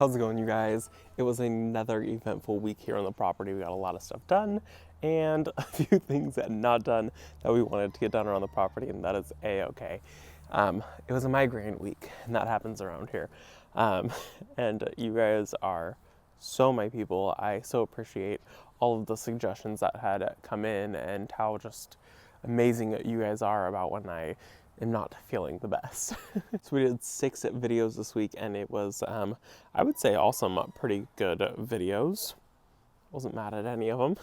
How's it going, you guys? It was another eventful week here on the property. We got a lot of stuff done and a few things that not done that we wanted to get done around the property, and that is a-okay. It was a migraine week, and that happens around here. And you guys are so my people. I so appreciate all of the suggestions that had come in and how just amazing you guys are about when I am not feeling the best. So we did 6 videos this week, and it was, I would say, all some pretty good videos. Wasn't mad at any of them.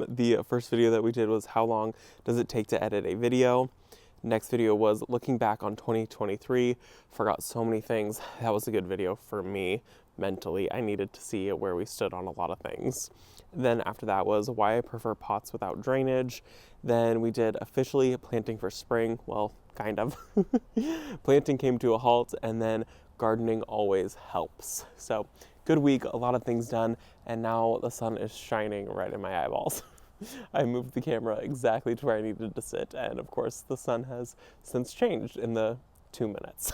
The first video that we did was how long does it take to edit a video? Next video was looking back on 2023. Forgot so many things. That was a good video for me mentally. I needed to see where we stood on a lot of things. Then after that was why I prefer pots without drainage. Then we did officially planting for spring. Well, kind of. Planting came to a halt, and then gardening always helps. So good week, a lot of things done, and now the sun is shining right in my eyeballs. I moved the camera exactly to where I needed to sit, and of course the sun has since changed in the 2 minutes.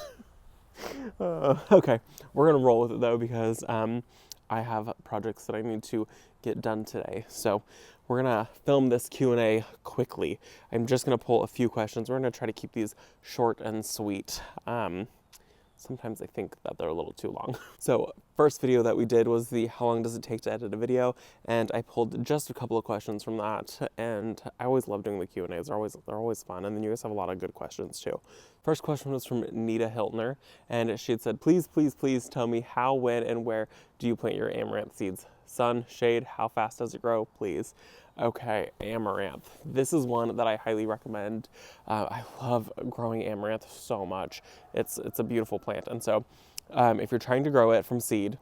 Okay, we're gonna roll with it though, because I have projects that I need to get done today. So we're gonna film this Q&A quickly. I'm just gonna pull a few questions. We're gonna try to keep these short and sweet. Sometimes I think that they're a little too long. So first video that we did was the how long does it take to edit a video, and I pulled just a couple of questions from that, and I always love doing the Q&As. They're always fun, and then you guys have a lot of good questions too. First question was from Nita Hiltner, and she had said, please tell me how, when, and where do you plant your amaranth seeds? Sun, shade, how fast does it grow, please? Okay, amaranth. This is one that I highly recommend. I love growing amaranth so much. It's a beautiful plant. And so if you're trying to grow it from seed,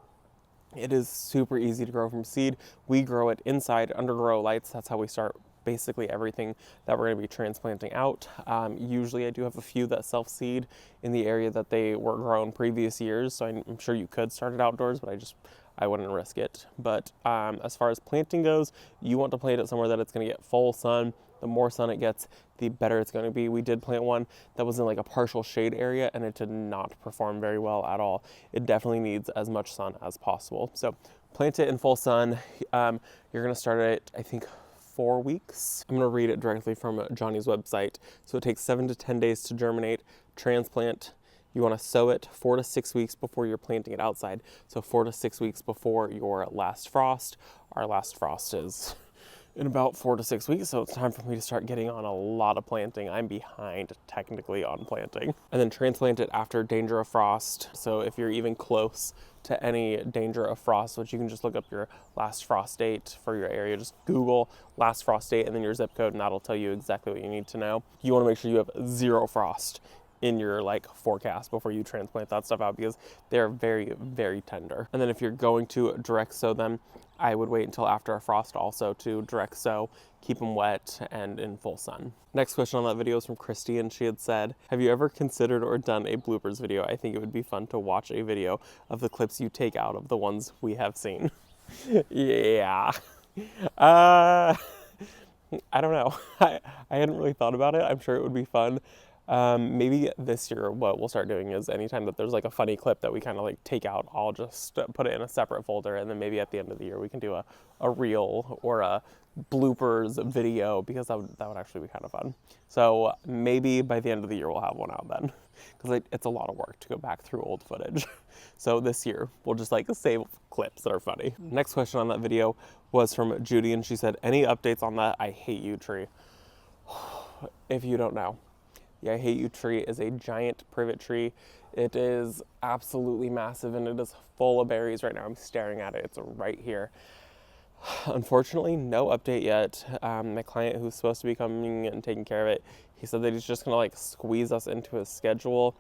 it is super easy to grow from seed. We grow it inside under grow lights. That's how we start basically everything that we're going to be transplanting out. Usually I do have a few that self-seed in the area that they were grown previous years. So I'm sure you could start it outdoors, but I wouldn't risk it. But as far as planting goes, you want to plant it somewhere that it's going to get full sun. The more sun it gets, the better it's going to be. We did plant one that was in like a partial shade area, and it did not perform very well at all. It definitely needs as much sun as possible. So plant it in full sun. You're going to start it, I think, 4 weeks. I'm going to read it directly from Johnny's website. So it takes 7 to 10 days to germinate, transplant. You want to sow it 4 to 6 weeks before you're planting it outside. So 4 to 6 weeks before your last frost. Our last frost is in about 4 to 6 weeks, so it's time for me to start getting on a lot of planting. I'm behind technically on planting. And then transplant it after danger of frost. So if you're even close to any danger of frost, which you can just look up your last frost date for your area, just Google last frost date and then your zip code, and that'll tell you exactly what you need to know. You want to make sure you have 0 frost in your forecast before you transplant that stuff out, because they're very, very tender. And then if you're going to direct sow them, I would wait until after a frost also to direct sow, keep them wet and in full sun. Next question on that video is from Christy, and she had said, have you ever considered or done a bloopers video? I think it would be fun to watch a video of the clips you take out of the ones we have seen. Yeah. I don't know. I hadn't really thought about it. I'm sure it would be fun. Maybe this year what we'll start doing is anytime that there's like a funny clip that we kind of take out, I'll just put it in a separate folder, and then maybe at the end of the year we can do a reel or a bloopers video, because that would actually be kind of fun. So maybe by the end of the year we'll have one out then, because it's a lot of work to go back through old footage. So this year we'll just save clips that are funny. Next question on that video was from Judy, and she said, any updates on that I Hate You tree? If you don't know, the I Hate You tree is a giant privet tree. It is absolutely massive, and it is full of berries right now. I'm staring at it. It's right here. Unfortunately, no update yet. My client who's supposed to be coming and taking care of it, he said that he's just gonna squeeze us into his schedule.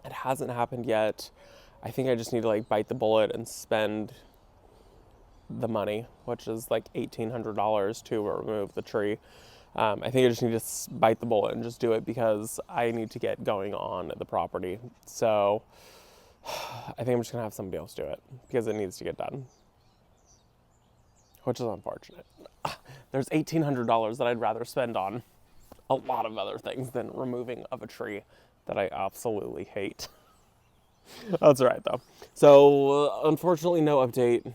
It hasn't happened yet. I think I just need to bite the bullet and spend the money, which is $1,800 to remove the tree. I think I just need to bite the bullet and just do it, because I need to get going on the property. So I think I'm just gonna have somebody else do it, because it needs to get done, which is unfortunate. There's $1,800 that I'd rather spend on a lot of other things than removing of a tree that I absolutely hate. That's all right though. So unfortunately, no update.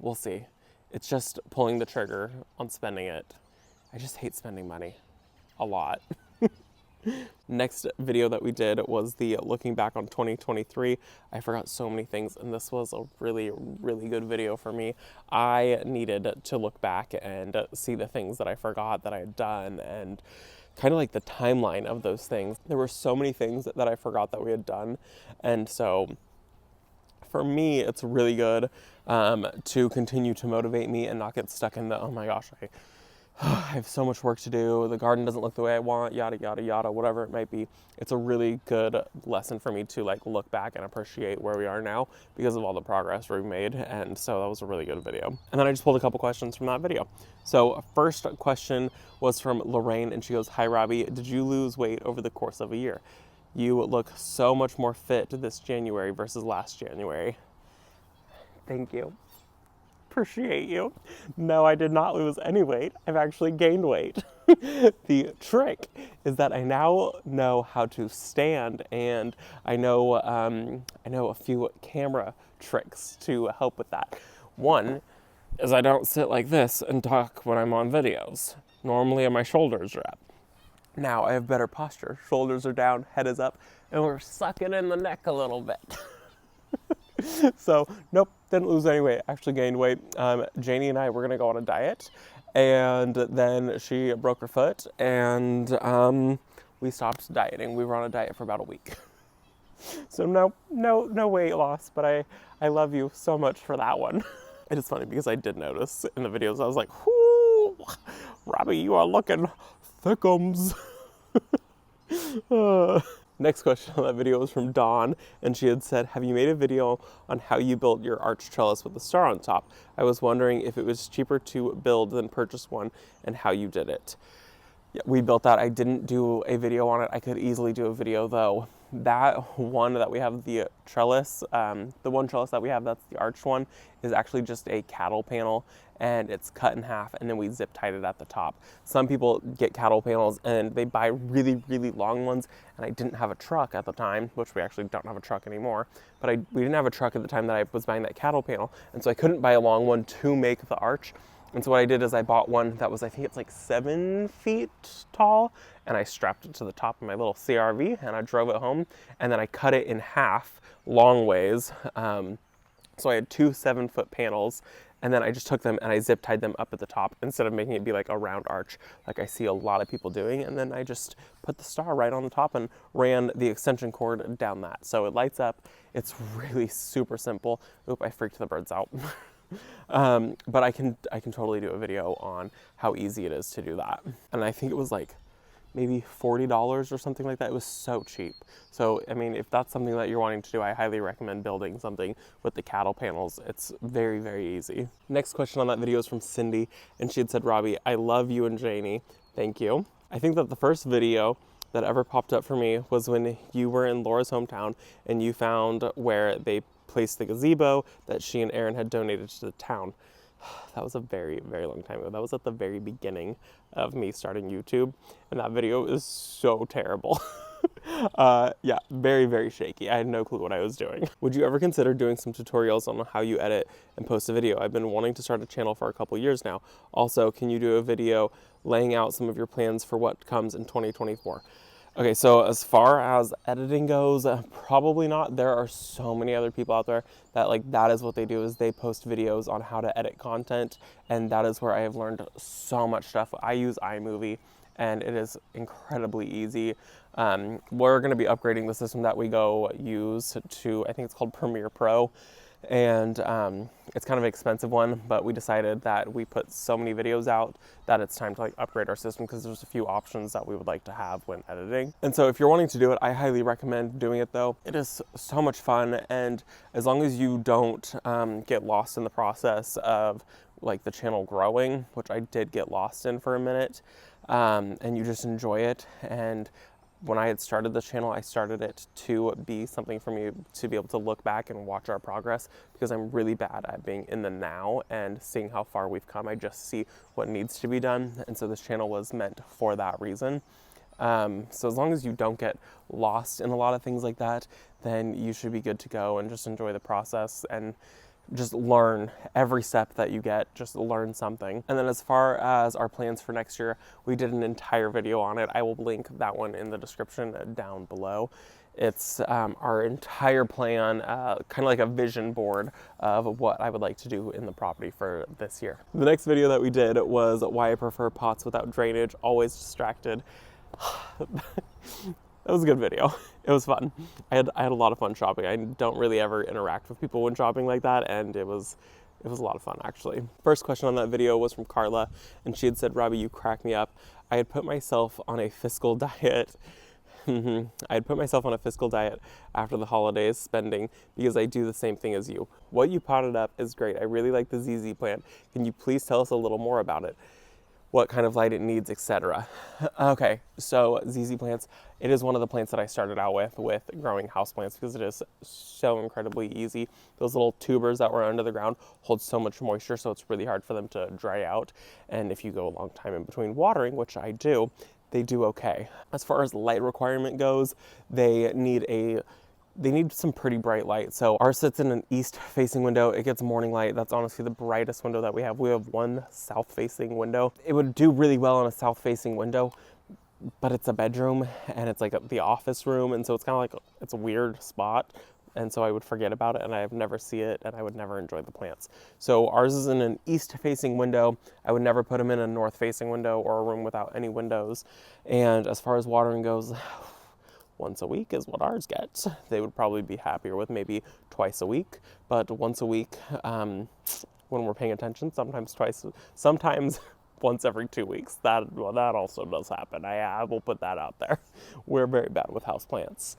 We'll see. It's just pulling the trigger on spending it. I just hate spending money a lot. Next video that we did was the looking back on 2023. I forgot so many things, and this was a really, really good video for me. I needed to look back and see the things that I forgot that I had done, and kind of like the timeline of those things. There were so many things that I forgot that we had done, and so for me, it's really good to continue to motivate me and not get stuck in the, oh my gosh, I have so much work to do, the garden doesn't look the way I want, yada, yada, yada, whatever it might be. It's a really good lesson for me to like look back and appreciate where we are now because of all the progress we've made. And so that was a really good video. And then I just pulled a couple questions from that video. So first question was from Lorraine, and she goes, "Hi Robbie, did you lose weight over the course of a year? You look so much more fit this January versus last January." Thank you. Appreciate you. No, I did not lose any weight. I've actually gained weight. The trick is that I now know how to stand, and I know a few camera tricks to help with that. One is I don't sit like this and talk when I'm on videos. Normally my shoulders are up. Now I have better posture. Shoulders are down, head is up, and we're sucking in the neck a little bit. So, nope, didn't lose any weight, actually gained weight. Janie and I were gonna go on a diet, and then she broke her foot, and we stopped dieting. We were on a diet for about a week. So no weight loss, but I love you so much for that one. It is funny because I did notice in the videos, I was like, whoo, Robbie, you are looking thickums. Next question on that video was from Dawn, and she had said, "Have you made a video on how you built your arch trellis with the star on top? I was wondering if it was cheaper to build than purchase one and how you did it." Yeah, we built that. I didn't do a video on it. I could easily do a video though. That one that we have, the trellis, the one trellis that we have, that's the arch one, is actually just a cattle panel, and it's cut in half, and then we zip tied it at the top. Some people get cattle panels and they buy really, really long ones, and I didn't have a truck at the time, which we actually don't have a truck anymore, but we didn't have a truck at the time that I was buying that cattle panel, and so I couldn't buy a long one to make the arch. And so what I did is I bought one that was, I think it's like 7 feet tall, and I strapped it to the top of my little CRV, and I drove it home, and then I cut it in half long ways. So I had 2 7-foot panels, and then I just took them and I zip tied them up at the top instead of making it be like a round arch like I see a lot of people doing. And then I just put the star right on the top and ran the extension cord down that. So it lights up. It's really super simple. Oop, I freaked the birds out. But I can totally do a video on how easy it is to do that. And I think it was like maybe $40 or something like that. It was so cheap. So, I mean, if that's something that you're wanting to do, I highly recommend building something with the cattle panels. It's very, very easy. Next question on that video is from Cindy, and she had said, "Robbie, I love you and Janie." Thank you. I think that the first video that ever popped up for me was when you were in Laura's hometown and you found where they placed the gazebo that she and Aaron had donated to the town. That was a very, very long time ago. That was at the very beginning of me starting YouTube, and that video is so terrible. Yeah, very, very shaky. I had no clue what I was doing. Would you ever consider doing some tutorials on how you edit and post a video? I've been wanting to start a channel for a couple years now. Also, can you do a video laying out some of your plans for what comes in 2024? Okay, so as far as editing goes, probably not. There are so many other people out there that that is what they do, is they post videos on how to edit content, and that is where I have learned so much stuff. I use iMovie, and it is incredibly easy. We're going to be upgrading the system that we go use to, I think it's called Premiere Pro. And it's kind of an expensive one, but we decided that we put so many videos out that it's time to upgrade our system, because there's a few options that we would like to have when editing. And so if you're wanting to do it, I highly recommend doing it though. It is so much fun, and as long as you don't get lost in the process of the channel growing, which I did get lost in for a minute, and you just enjoy it. And when I had started the channel, I started it to be something for me to be able to look back and watch our progress, because I'm really bad at being in the now and seeing how far we've come. I just see what needs to be done. And so this channel was meant for that reason. So as long as you don't get lost in a lot of things like that, then you should be good to go and just enjoy the process and just learn every step that you get, just learn something. And then as far as our plans for next year, we did an entire video on it. I will link that one in the description down below. It's our entire plan, kind of like a vision board of what I would like to do in the property for this year. The next video that we did was why I prefer pots without drainage, always distracted. That was a good video. It was fun. I had a lot of fun shopping. I don't really ever interact with people when shopping like that, and it was a lot of fun, actually. First question on that video was from Carla, and she had said, Robbie, you crack me up. I had put myself on a fiscal diet. I had put myself on a fiscal diet after the holidays spending because I do the same thing as you. What you potted up is great. I really like the ZZ plant. Can you please tell us a little more about it? What kind of light it needs, etc. Okay, so ZZ plants, it is one of the plants that I started out with growing houseplants because it is so incredibly easy. Those little tubers that were under the ground hold so much moisture, so it's really hard for them to dry out. And if you go a long time in between watering, which I do, they do okay. As far as light requirement goes, they need some pretty bright light. So ours sits in an east facing window. It gets morning light. That's honestly the brightest window that we have. We have one south facing window. It would do really well on a south facing window, but it's a bedroom and it's like the office room. And so it's kind of like, it's a weird spot. And so I would forget about it and I would never see it and I would never enjoy the plants. So ours is in an east facing window. I would never put them in a north facing window or a room without any windows. And as far as watering goes, once a week is what ours gets. They would probably be happier with maybe twice a week, but once a week when we're paying attention, sometimes twice, sometimes once every 2 weeks. That also does happen. I will put that out there. We're very bad with houseplants.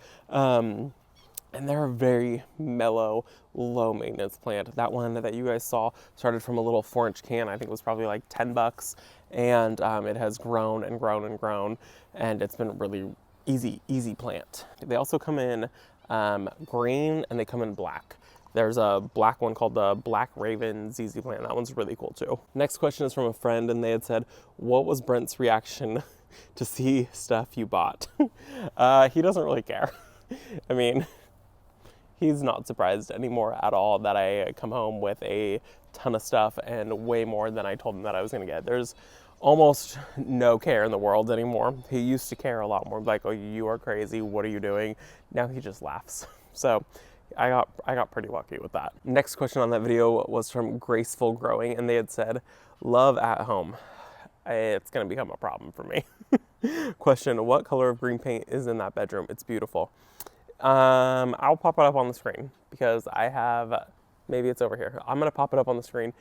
And they're a very mellow, low maintenance plant. That one that you guys saw started from a little 4-inch can. I think it was probably like $10, and it has grown and grown and grown, and it's been really easy plant. They also come in green and they come in black. There's a black one called the Black Raven ZZ plant. That one's really cool too. Next question is from a friend, and they had said, what was Brent's reaction to see stuff you bought? He doesn't really care. I mean, he's not surprised anymore at all that I come home with a ton of stuff and way more than I told him that I was gonna get. There's almost no care in the world anymore. He used to care a lot more, like, oh, you are crazy, what are you doing? Now he just laughs. So I got pretty lucky with that. Next question on that video was from Graceful Growing, and they had said, love at home. It's gonna become a problem for me. Question, what color of green paint is in that bedroom? It's beautiful. I'll pop it up on the screen because I have, maybe it's over here. I'm gonna pop it up on the screen.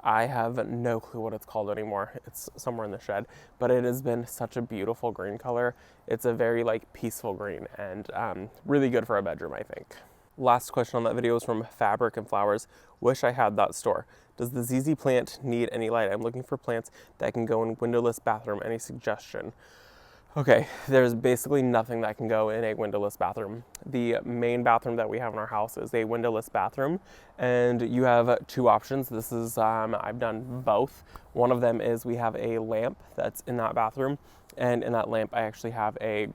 I have no clue what it's called anymore. It's somewhere in the shed, but it has been such a beautiful green color. It's a very like peaceful green and really good for a bedroom, I think. Last question on that video is from Fabric and Flowers. Wish I had that store. Does the ZZ plant need any light? I'm looking for plants that can go in windowless bathroom. Any suggestion? Okay, there's basically nothing that can go in a windowless bathroom. The main bathroom that we have in our house is a windowless bathroom, and you have two options. This is, I've done both. One of them is we have a lamp that's in that bathroom, and in that lamp I actually have a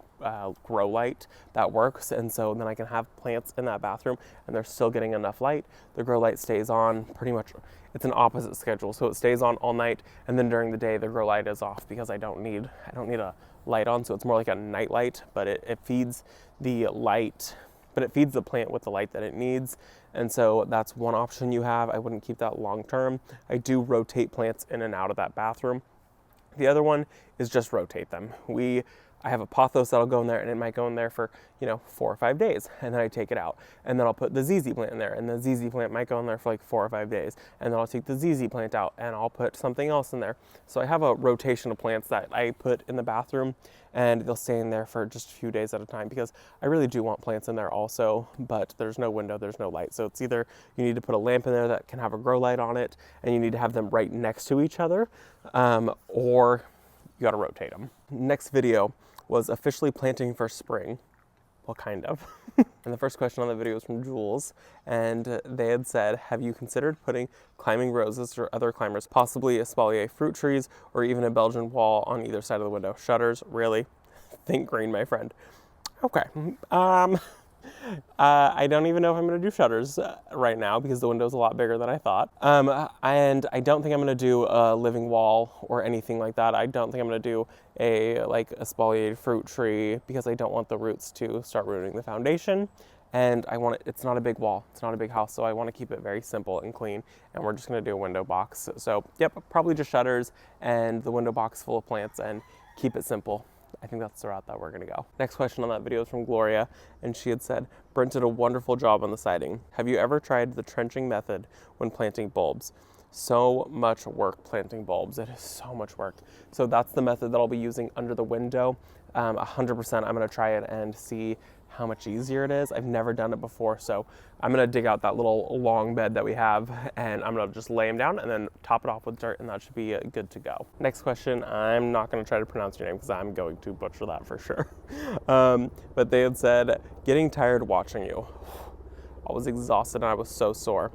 grow light that works, and so then I can have plants in that bathroom and they're still getting enough light. The grow light stays on pretty much, it's an opposite schedule, so it stays on all night, and then during the day the grow light is off because I don't need a light on, so it's more like a night light, but it feeds the light, but it feeds the plant with the light that it needs. And so that's one option you have. I wouldn't keep that long term. I do rotate plants in and out of that bathroom. The other one is just rotate them. I have a pothos that'll go in there, and it might go in there for 4 or 5 days, and then I take it out, and then I'll put the ZZ plant in there, and the ZZ plant might go in there for like 4 or 5 days, and then I'll take the ZZ plant out and I'll put something else in there. So I have a rotation of plants that I put in the bathroom, and they'll stay in there for just a few days at a time because I really do want plants in there also, but there's no window, there's no light. So it's either you need to put a lamp in there that can have a grow light on it, and you need to have them right next to each other, or you got to rotate them. Next video was officially planting for spring. Well, kind of. And the first question on the video was from Jules, and they had said, have you considered putting climbing roses or other climbers, possibly espalier fruit trees, or even a Belgian wall on either side of the window? Shutters, really? Think green, my friend. Okay. I don't even know if I'm going to do shutters right now because the window's a lot bigger than I thought. And I don't think I'm going to do a living wall or anything like that. I don't think I'm going to do a spoliated fruit tree because I don't want the roots to start ruining the foundation. And it's not a big wall, it's not a big house, so I want to keep it very simple and clean. And we're just going to do a window box. So yep, probably just shutters and the window box full of plants and keep it simple. I think that's the route that we're gonna go. Next question on that video is from Gloria, and she had said, Brent did a wonderful job on the siding. Have you ever tried the trenching method when planting bulbs? So much work planting bulbs. It is so much work. So that's the method that I'll be using under the window. 100% I'm gonna try it and see how much easier it is. I've never done it before, so I'm gonna dig out that little long bed that we have and I'm gonna just lay them down and then top it off with dirt, and that should be good to go. Next question, I'm not gonna try to pronounce your name because I'm going to butcher that for sure. But they had said, getting tired watching you. I was exhausted and I was so sore.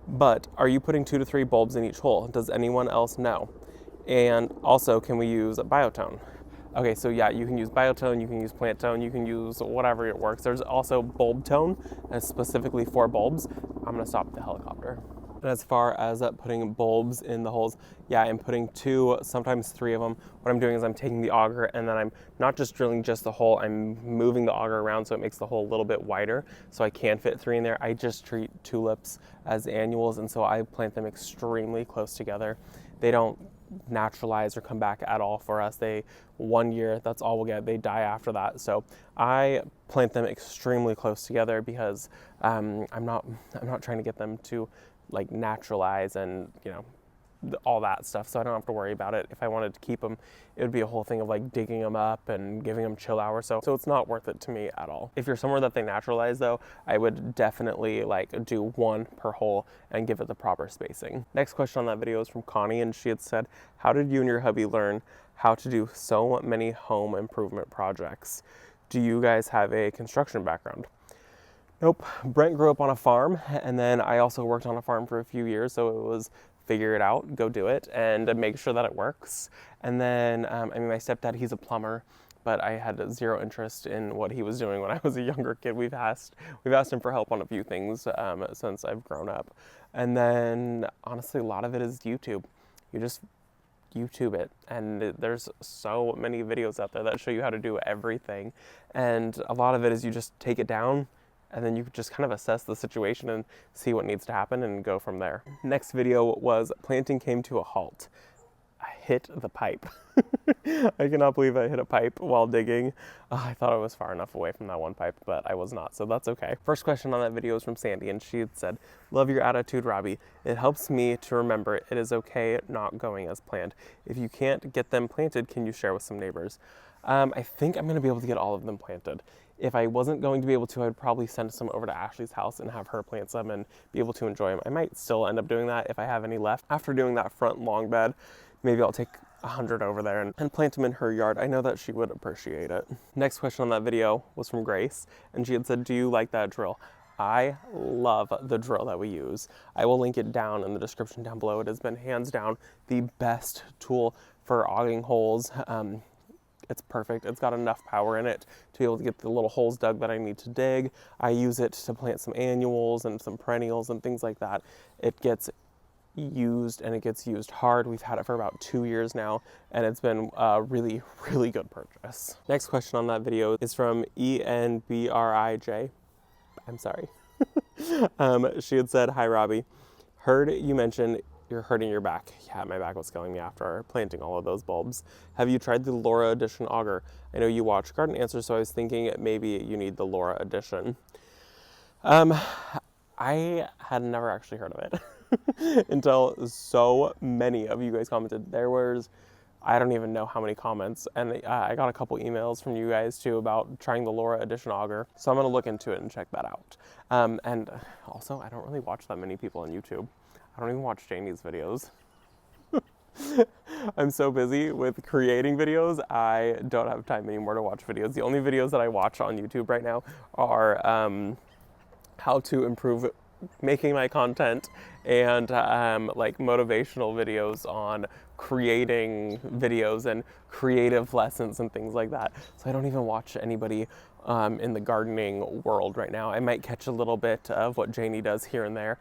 But are you putting 2 to 3 bulbs in each hole? Does anyone else know? And also, can we use a biotone? Okay, so yeah, you can use biotone, you can use plant tone, you can use whatever it works. There's also bulb tone, specifically for bulbs. I'm gonna stop the helicopter. And as far as putting bulbs in the holes, yeah, I'm putting 2, sometimes 3 of them. What I'm doing is I'm taking the auger and then I'm not just drilling just the hole, I'm moving the auger around so it makes the hole a little bit wider so I can fit 3 in there. I just treat tulips as annuals, and so I plant them extremely close together. They don't naturalize or come back at all for us. 1 year, that's all we'll get. They die after that. So I plant them extremely close together because I'm not trying to get them to like naturalize and all that stuff, so I don't have to worry about it. If I wanted to keep them, it would be a whole thing of like digging them up and giving them chill hours, so it's not worth it to me at all. If you're somewhere that they naturalize though, I would definitely do 1 per hole and give it the proper spacing. Next question on that video is from Connie, and she had said, how did you and your hubby learn how to do so many home improvement projects? Do you guys have a construction background? Nope. Brent grew up on a farm, and then I also worked on a farm for a few years, so it was figure it out, go do it, and make sure that it works. And then, my stepdad, he's a plumber, but I had 0 interest in what he was doing when I was a younger kid. We've asked him for help on a few things since I've grown up. And then, honestly, a lot of it is YouTube. You just YouTube it, and there's so many videos out there that show you how to do everything. And a lot of it is you just take it down, and then you just kind of assess the situation and see what needs to happen and go from there. Next video was planting came to a halt. I hit the pipe. I cannot believe I hit a pipe while digging. I thought I was far enough away from that one pipe, but I was not, so that's okay. First question on that video is from Sandy, and she had said, love your attitude, Robbie. It helps me to remember it is okay not going as planned. If you can't get them planted, can you share with some neighbors? I think I'm gonna be able to get all of them planted. If I wasn't going to be able to, I'd probably send some over to Ashley's house and have her plant some and be able to enjoy them. I might still end up doing that if I have any left. After doing that front long bed, maybe I'll take 100 over there and plant them in her yard. I know that she would appreciate it. Next question on that video was from Grace, and she had said, do you like that drill? I love the drill that we use. I will link it down in the description down below. It has been hands down the best tool for auging holes. It's perfect. It's got enough power in it to be able to get the little holes dug that I need to dig. I use it to plant some annuals and some perennials and things like that. It gets used, and it gets used hard. We've had it for about 2 years now, and it's been a really, really good purchase. Next question on that video is from ENBRIJ. I'm sorry. She had said, hi, Robbie. Heard you mention you're hurting your back. Yeah, my back was killing me after planting all of those bulbs. Have you tried the Laura Edition auger? I know you watch Garden Answers, so I was thinking maybe you need the Laura Edition. I had never actually heard of it until so many of you guys commented. There was, I don't even know how many comments, and I got a couple emails from you guys too about trying the Laura Edition auger, so I'm gonna look into it and check that out. And also, I don't really watch that many people on YouTube. I don't even watch Janie's videos. I'm so busy with creating videos, I don't have time anymore to watch videos. The only videos that I watch on YouTube right now are how to improve making my content and like motivational videos on creating videos and creative lessons and things like that. So I don't even watch anybody in the gardening world right now. I might catch a little bit of what Janie does here and there.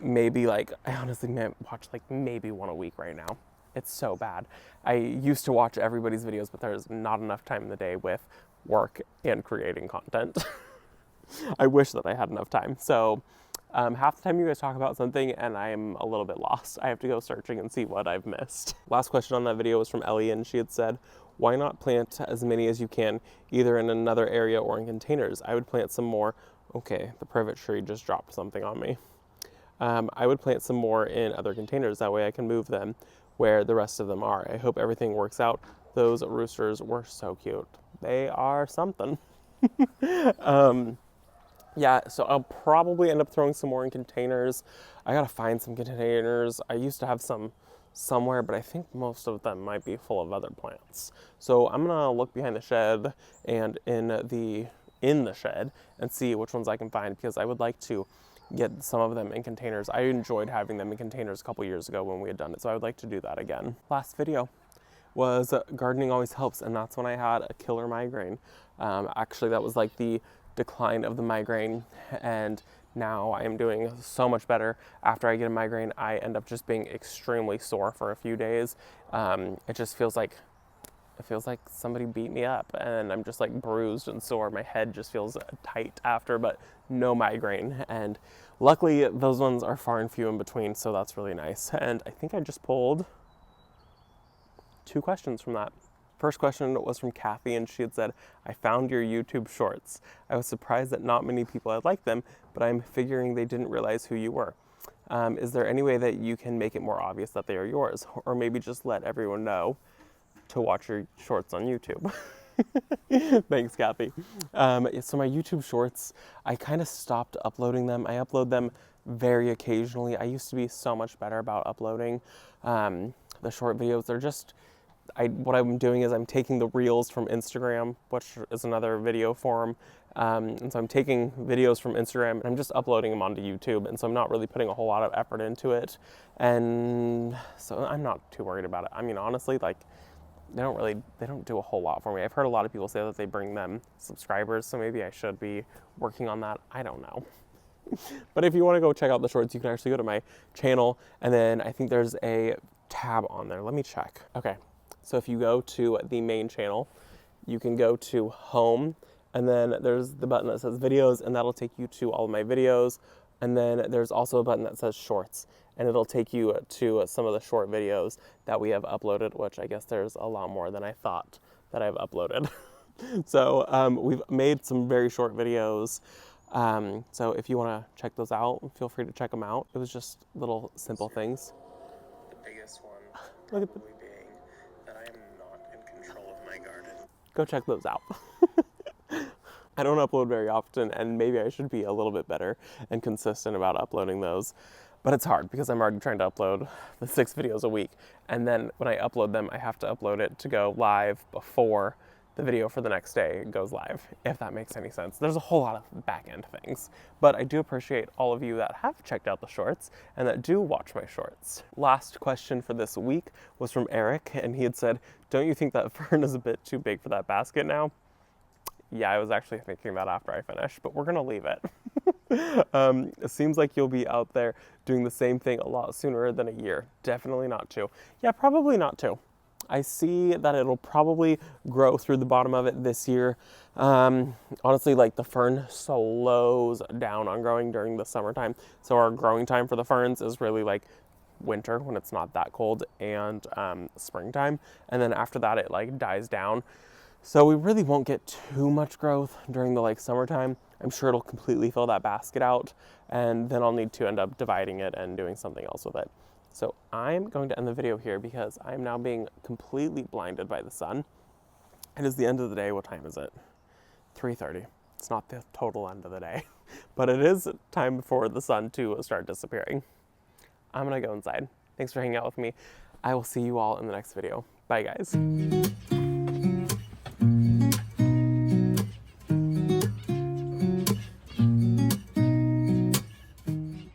Maybe like, I honestly might watch like maybe one a week right now. It's so bad. I used to watch everybody's videos, but there's not enough time in the day with work and creating content. I wish that I had enough time. So half the time you guys talk about something and I'm a little bit lost. I have to go searching and see what I've missed. Last question on that video was from Ellie, and she had said, why not plant as many as you can, either in another area or in containers? I would plant some more. Okay, the privet tree just dropped something on me. I would plant some more in other containers. That way I can move them where the rest of them are. I hope everything works out. Those roosters were so cute. They are something. Yeah, so I'll probably end up throwing some more in containers. I gotta find some containers. I used to have some somewhere, but I think most of them might be full of other plants. So I'm gonna look behind the shed and in the shed and see which ones I can find, because I would like to get some of them in containers. I enjoyed having them in containers a couple years ago when we had done it, so I would like to do that again. Last video was gardening always helps, and that's when I had a killer migraine. Actually, that was like the decline of the migraine, and now I am doing so much better. After I get a migraine, I end up just being extremely sore for a few days. It just feels like somebody beat me up, and I'm just like bruised and sore. My head just feels tight after, but no migraine. And luckily those ones are far and few in between, so that's really nice. And I think I just pulled 2 questions from that. First question was from Kathy, and she had said, I found your YouTube shorts. I was surprised that not many people had liked them, but I'm figuring they didn't realize who you were. Is there any way that you can make it more obvious that they are yours? Or maybe just let everyone know to watch your shorts on YouTube. Thanks, Kathy. So my YouTube shorts, I kind of stopped uploading them. I upload them very occasionally. I used to be so much better about uploading the short videos. They're just, what I'm doing is I'm taking the reels from Instagram, which is another video form. And so I'm taking videos from Instagram and I'm just uploading them onto YouTube. And so I'm not really putting a whole lot of effort into it. And so I'm not too worried about it. I mean, honestly, like, they don't do a whole lot for me. I've heard a lot of people say that they bring them subscribers, so maybe I should be working on that. I don't know. But if you want to go check out the shorts, you can actually go to my channel, and then I think there's a tab on there. Let me check. Okay, so if you go to the main channel, you can go to home, and then there's the button that says videos, and that'll take you to all of my videos. And then there's also a button that says shorts, and it'll take you to some of the short videos that we have uploaded, which I guess there's a lot more than I thought that I've uploaded. So we've made some very short videos. So if you want to check those out, feel free to check them out. It was just little simple things. The biggest one probably being that I am not in control of my garden. Go check those out. I don't upload very often, and maybe I should be a little bit better and consistent about uploading those. But it's hard because I'm already trying to upload the 6 videos a week. And then when I upload them, I have to upload it to go live before the video for the next day goes live, if that makes any sense. There's a whole lot of back-end things. But I do appreciate all of you that have checked out the shorts and that do watch my shorts. Last question for this week was from Eric, and he had said, don't you think that fern is a bit too big for that basket now? Yeah, I was actually thinking that after I finished, but we're gonna leave it. It seems like you'll be out there doing the same thing a lot sooner than a year. Definitely not 2. Yeah, probably not 2. I see that it'll probably grow through the bottom of it this year. Honestly, like the fern slows down on growing during the summertime. So our growing time for the ferns is really like winter when it's not that cold, and springtime. And then after that, it like dies down. So we really won't get too much growth during the like summertime. I'm sure it'll completely fill that basket out, and then I'll need to end up dividing it and doing something else with it. So I'm going to end the video here because I'm now being completely blinded by the sun. It is the end of the day. What time is it? 3:30. It's not the total end of the day, but it is time for the sun to start disappearing. I'm gonna go inside. Thanks for hanging out with me. I will see you all in the next video. Bye, guys.